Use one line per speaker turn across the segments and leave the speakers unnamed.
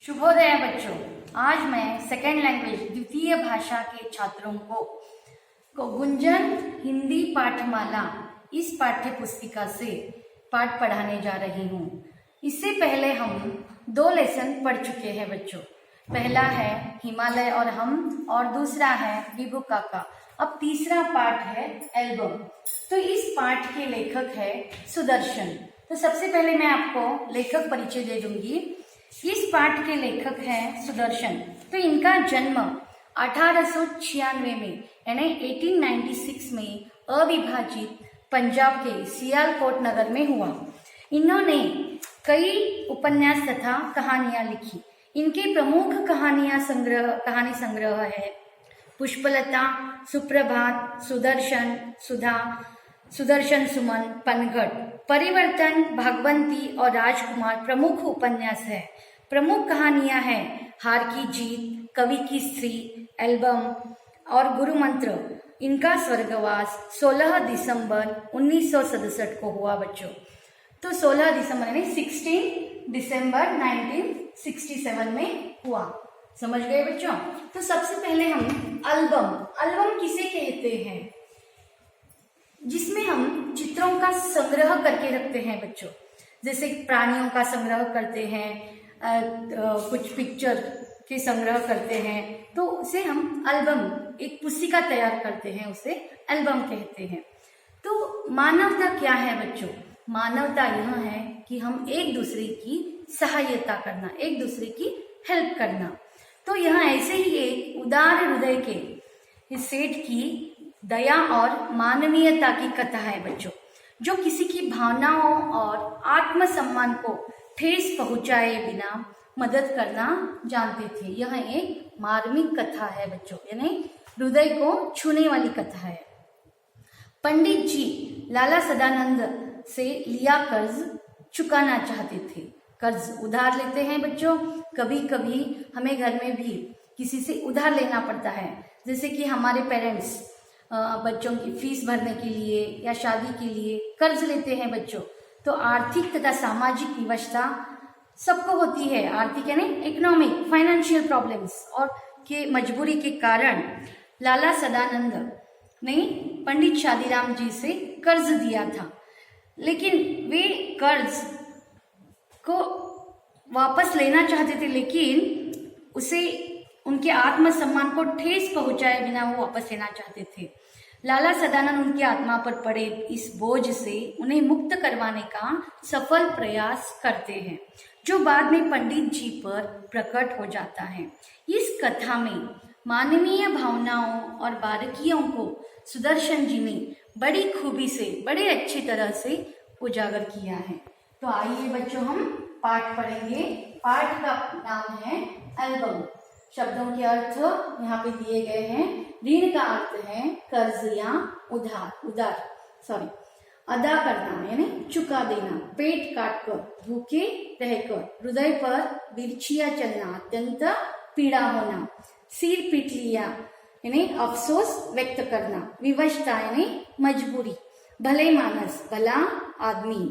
शुभोदय बच्चों। आज मैं सेकेंड लैंग्वेज द्वितीय भाषा के छात्रों को गुंजन हिंदी पाठमाला इस पाठ्य पुस्तिका से पाठ पढ़ाने जा रही हूँ। इससे पहले हम 2 लेसन पढ़ चुके हैं बच्चों। पहला है हिमालय और हम और दूसरा है विभू काका। अब तीसरा पाठ है एल्बम। तो इस पाठ के लेखक है सुदर्शन। तो सबसे पहले मैं आपको लेखक परिचय दे दूंगी। इस पाठ के लेखक हैं सुदर्शन। तो इनका जन्म 1896 में यानी 1896 में अविभाजित पंजाब के सियालकोट नगर में हुआ। इन्होंने कई उपन्यास तथा कहानियां लिखी। इनके प्रमुख कहानी संग्रह है पुष्पलता, सुप्रभात, सुदर्शन, सुधा, सुदर्शन सुमन, पनघट, परिवर्तन, भागवंती और राजकुमार प्रमुख उपन्यास है। प्रमुख कहानियां हैं हार की जीत, कवि की स्त्री, एल्बम और गुरु मंत्र। इनका स्वर्गवास 16 दिसंबर 1967 को हुआ बच्चों। तो 16 दिसंबर यानी 16 दिसंबर 1967 में हुआ। समझ गए बच्चों? तो सबसे पहले हम एल्बम किसे कहते हैं? जिसमें हम चित्रों का संग्रह करके रखते हैं बच्चों। जैसे प्राणियों का संग्रह करते हैं, कुछ पिक्चर के संग्रह करते हैं, तो उसे हम एल्बम, एक पुस्तिका तैयार करते हैं, उसे एल्बम कहते हैं। तो मानवता क्या है बच्चों? मानवता यह है कि हम एक दूसरे की सहायता करना, एक दूसरे की हेल्प करना। तो यह ऐसे ही एक उदार हृदय के सेठ की दया और मानवीयता की कथा है बच्चों, जो किसी की भावनाओं और आत्मसम्मान को ठेस पहुंचाए बिना मदद करना जानते थे। यह एक मार्मिक कथा है बच्चों, यानी हृदय को छूने वाली कथा है। पंडित जी लाला सदानंद से लिया कर्ज चुकाना चाहते थे। कर्ज उधार लेते हैं बच्चों। कभी कभी हमें घर में भी किसी से उधार लेना पड़ता है। जैसे कि हमारे पेरेंट्स बच्चों की फीस भरने के लिए या शादी के लिए कर्ज लेते हैं बच्चों। तो आर्थिक तथा सामाजिक विवशता सबको होती है। आर्थिक यानी इकोनॉमिक, फाइनेंशियल प्रॉब्लम्स और के मजबूरी के कारण लाला सदानंद ने पंडित शादीराम जी से कर्ज दिया था। लेकिन वे कर्ज को वापस लेना चाहते थे, लेकिन उसे उनके आत्मसम्मान को ठेस पहुंचाए बिना वो वापस लेना चाहते थे। लाला सदानंद उनकी आत्मा पर पड़े इस बोझ से उन्हें मुक्त करवाने का सफल प्रयास करते हैं, जो बाद में पंडित जी पर प्रकट हो जाता है। इस कथा में मानवीय भावनाओं और बारीकियों को सुदर्शन जी ने बड़ी खूबी से, बड़े अच्छी तरह से उजागर किया है। तो आइए बच्चों हम पाठ पढ़ेंगे। पाठ का नाम है एल्बम। शब्दों के अर्थ यहाँ पे दिए गए हैं। ऋण का अर्थ है कर्ज या अदा करना यानी चुका देना। पेट काट कर, भूखे रहकर, हृदय पर बिरछिया चलना, अत्यंत पीड़ा होना। सिर पीट लिया यानी अफसोस व्यक्त करना। विवशता यानी मजबूरी। भले मानस, भला आदमी।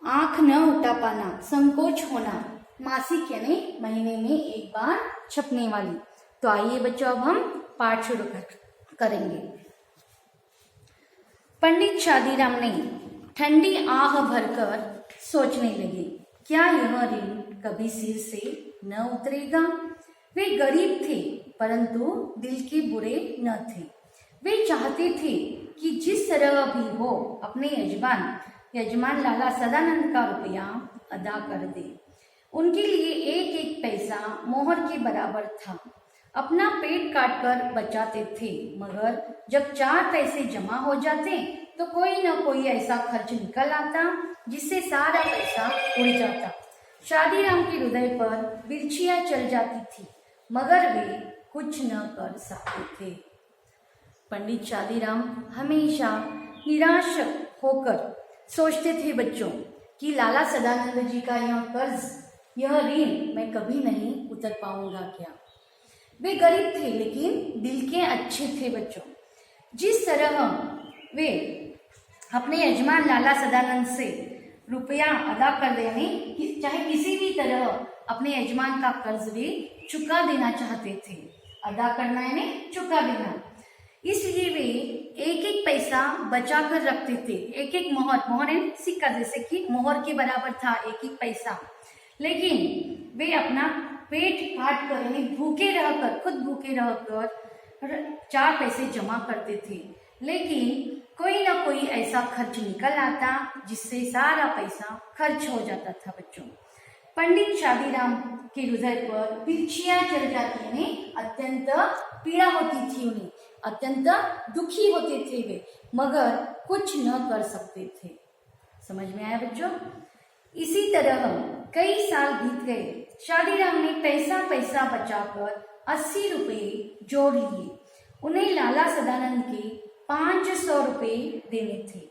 आंख न उठा पाना, संकोच होना। मासिक यानी महीने में एक बार छपने वाली। तो आइए बच्चों अब हम पाठ शुरू करेंगे। पंडित शादीराम ने ठंडी आह भरकर सोचने लगे, क्या यह ऋण कभी सिर से न उतरेगा? वे गरीब थे परंतु दिल के बुरे न थे। वे चाहते थे कि जिस तरह भी हो अपने यजमान लाला सदानंद का रुपया अदा कर दे। उनके लिए एक एक पैसा मोहर के बराबर था। अपना पेट काट कर बचाते थे, मगर जब 4 पैसे जमा हो जाते तो कोई न कोई ऐसा खर्च निकल आता जिससे सारा पैसा उड़ जाता। शादीराम के हृदय पर बिरछियां चल जाती थी, मगर वे कुछ न कर सकते थे। पंडित शादीराम हमेशा निराश होकर सोचते थे बच्चों कि लाला सदानंद जी का यह ऋण मैं कभी नहीं उतर पाऊंगा क्या। वे गरीब थे लेकिन दिल के अच्छे थे बच्चों। जिस तरह वे अपने यजमान लाला सदानंद से रुपया अदा कर देने, चाहे किसी भी तरह अपने यजमान का कर्ज भी चुका देना चाहते थे। अदा करना यानी चुका देना। इसलिए वे एक एक पैसा बचा कर रखते थे। एक एक मोहर, मोहर यानी सिक्का, जैसे कि मोहर के बराबर था एक एक पैसा। लेकिन वे अपना पेट काट कर यानी भूखे रहकर, खुद भूखे रहकर 4 पैसे जमा करते थे। लेकिन कोई ना कोई ऐसा खर्च निकल आता जिससे सारा पैसा खर्च हो जाता था बच्चों। पंडित शादीराम के हृदय पर तिरछियां चल जाती, यानी अत्यंत पीड़ा होती थी उन्हें, अत्यंत दुखी होते थे वे, मगर कुछ न कर सकते थे। समझ में आया बच्चों? इसी तरह कई साल बीत गए। शादीराम ने पैसा पैसा बचाकर 80 रुपये जोड़ लिए। उन्हें लाला सदानंद के 500 रुपये देने थे।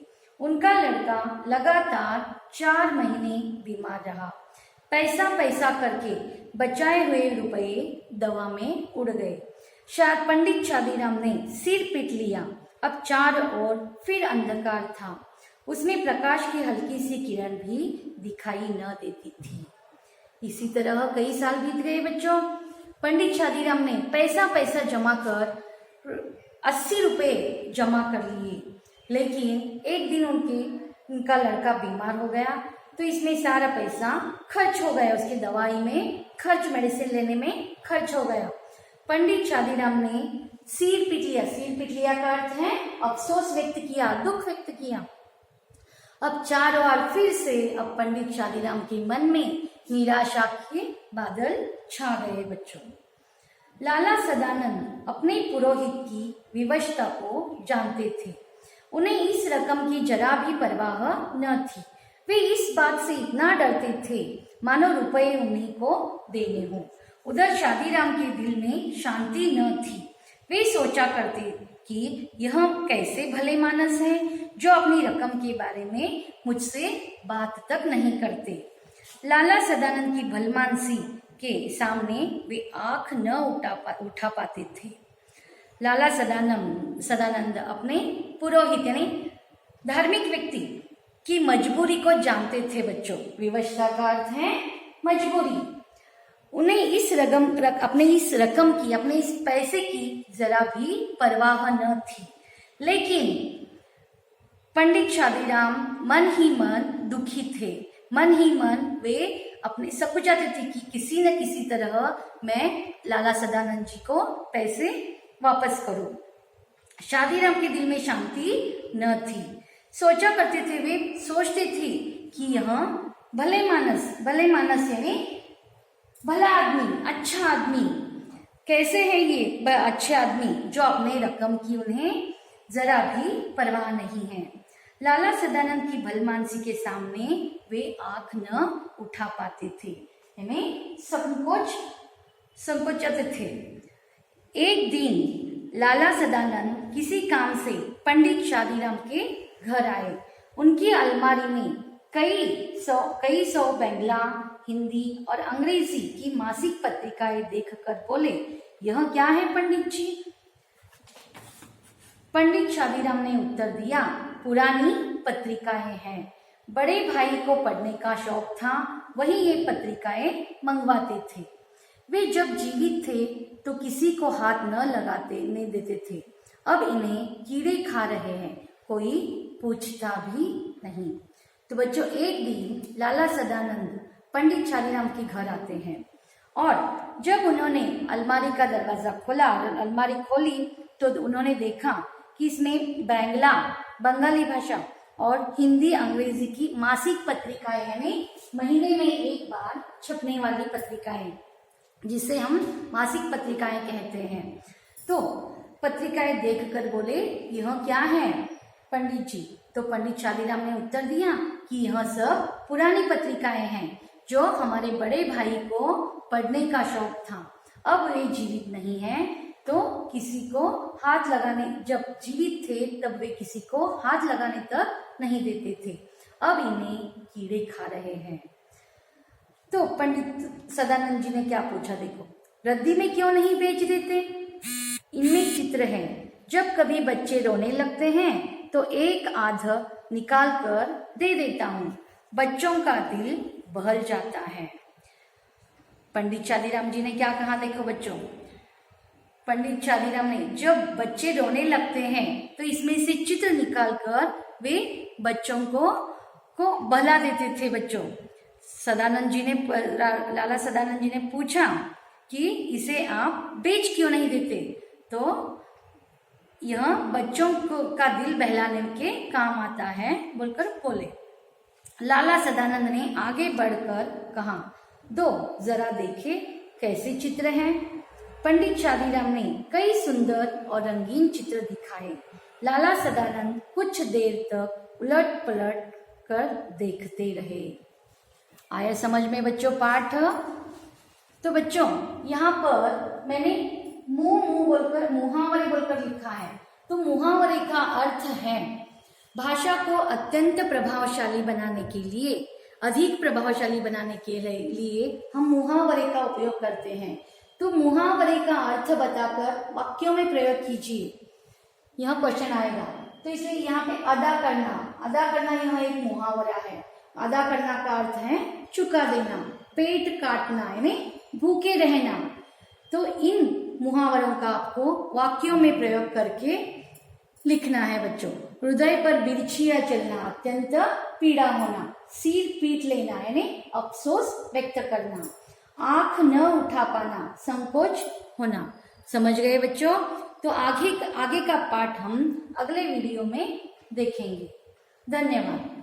उनका लड़का लगातार 4 महीने बीमार रहा। पैसा पैसा करके बचाए हुए रुपए दवा में उड़ गए। पंडित शादीराम ने सिर पीट लिया। अब चारों ओर फिर अंधकार था। उसमें प्रकाश की हल्की सी किरण भी दिखाई न देती थी। इसी तरह कई साल बीत गए बच्चों। पंडित शादीराम ने पैसा पैसा जमा कर 80 रुपये जमा कर लिए। लेकिन एक दिन उनका लड़का बीमार हो गया, तो इसमें सारा पैसा खर्च हो गया। उसकी दवाई में खर्च, मेडिसिन लेने में खर्च हो गया। पंडित शादीराम ने सिर पीट लिया। सिर पीट लिया का अर्थ है अफसोस व्यक्त किया, दुख व्यक्त किया। अब चारों ओर फिर से अब पंडित शादीराम के मन में निराशा के बादल छा गए बच्चों। लाला सदानंद अपने पुरोहित की विवशता को जानते थे। उन्हें इस रकम की जरा भी परवाह न थी। वे इस बात से इतना डरते थे मानो रुपए उन्हीं को देने हों। उधर शादीराम के दिल में शांति न थी। वे सोचा करते कि यह कैसे भले मानस हैं जो अपनी रकम के बारे में मुझसे बात तक नहीं करते। लाला सदानंद की भलमानसी के सामने वे आंख न उठा पाते थे। लाला सदानंद अपने पुरोहित यानी धार्मिक व्यक्ति की मजबूरी को जानते थे बच्चों। विवशता का अर्थ है मजबूरी। उन्हें अपने इस रकम की, अपने इस पैसे की जरा भी परवाह न थी। लेकिन पंडित शादीराम मन ही मन दुखी थे। मन ही मन वे अपने सब कुछ चाहते थे कि किसी न किसी तरह मैं लाला सदानंद जी को पैसे वापस करूं। शादीराम के दिल में शांति न थी। सोचा करते थे, वे सोचते थे कि यह भले मानस यानी भला आदमी, अच्छा आदमी, कैसे है ये अच्छे आदमी जो अपने रकम की उन्हें जरा भी परवाह नहीं है। लाला सदानंद की भलमानसी के सामने वे आंख न उठा पाते थे, यानी संकोचाते थे। एक दिन लाला सदानंद किसी काम से पंडित शादीराम के घर आए। उनकी अलमारी में कई सौ बांग्ला, हिंदी और अंग्रेजी की मासिक पत्रिकाएं देखकर बोले, यह क्या है पंडित जी? पंडित शादीराम ने उत्तर दिया, पुरानी पत्रिकाएं हैं। बड़े भाई को पढ़ने का शौक था, वही ये पत्रिकाएं मंगवाते थे। वे जब जीवित थे तो किसी को हाथ न लगाने देते थे। अब इन्हें कीड़े खा रहे हैं, कोई पूछता भी नहीं। तो बच्चों, एक दिन लाला सदानंद पंडित शादीराम के घर आते हैं और जब उन्होंने अलमारी का दरवाजा खोला, अलमारी खोली, तो उन्होंने देखा कि इसमें बंगाली भाषा और हिंदी अंग्रेजी की मासिक पत्रिकाएं, यानी महीने में एक बार छपने वाली पत्रिकाएं, जिसे हम मासिक पत्रिकाएं कहते हैं। तो पत्रिकाएं देखकर बोले, यह क्या है पंडित जी? तो पंडित शादीराम ने उत्तर दिया कि यह सब पुरानी पत्रिकाएं हैं जो हमारे बड़े भाई को पढ़ने का शौक था। अब वे जीवित नहीं हैं, तो किसी को हाथ लगाने, जब जीवित थे तब वे किसी को हाथ लगाने तक नहीं देते थे। अब इन्हें कीड़े खा रहे हैं। तो पंडित सदानंद जी ने क्या पूछा, देखो, रद्दी में क्यों नहीं बेच देते? इनमें चित्र है। जब कभी बच्चे रोने लगते हैं तो एक आध निकाल कर दे देता हूँ। बच्चों का दिल बहल जाता है। पंडित चालीराम जी ने क्या कहा, देखो बच्चों, पंडित चालीराम ने जब बच्चे रोने लगते हैं तो इसमें से चित्र निकालकर वे बच्चों को बहला देते थे। बच्चों, सदानंद जी ने लाला सदानंद जी ने पूछा कि इसे आप बेच क्यों नहीं देते, तो यह बच्चों का दिल बहलाने के काम आता है बोलकर बोले। लाला सदानंद ने आगे बढ़कर कहा, दो जरा देखे कैसे चित्र हैं। पंडित चालीराम ने कई सुंदर और रंगीन चित्र दिखाए। लाला सदानंद कुछ देर तक उलट पलट कर देखते रहे। आया समझ में बच्चों पाठ? तो बच्चों यहाँ पर मैंने मुंह बोलकर मुहावरे बोलकर लिखा है। तो मुहावरे का अर्थ है भाषा को अत्यंत प्रभावशाली बनाने के लिए, अधिक प्रभावशाली बनाने के लिए हम मुहावरे का उपयोग करते हैं। तो मुहावरे का अर्थ बताकर वाक्यों में प्रयोग कीजिए, यह क्वेश्चन आएगा। तो इसलिए यहाँ पे अदा करना यह एक मुहावरा है। अदा करना का अर्थ है चुका देना, पेट काटना यानी भूखे रहना। तो इन मुहावरों का आपको वाक्यों में प्रयोग करके लिखना है बच्चों। हृदय पर बिरछिया चलना, अत्यंत पीड़ा होना, सिर पीट लेना यानी अफसोस व्यक्त करना, आंख न उठा पाना, संकोच होना। समझ गए बच्चों? तो आगे का पाठ हम अगले वीडियो में देखेंगे। धन्यवाद।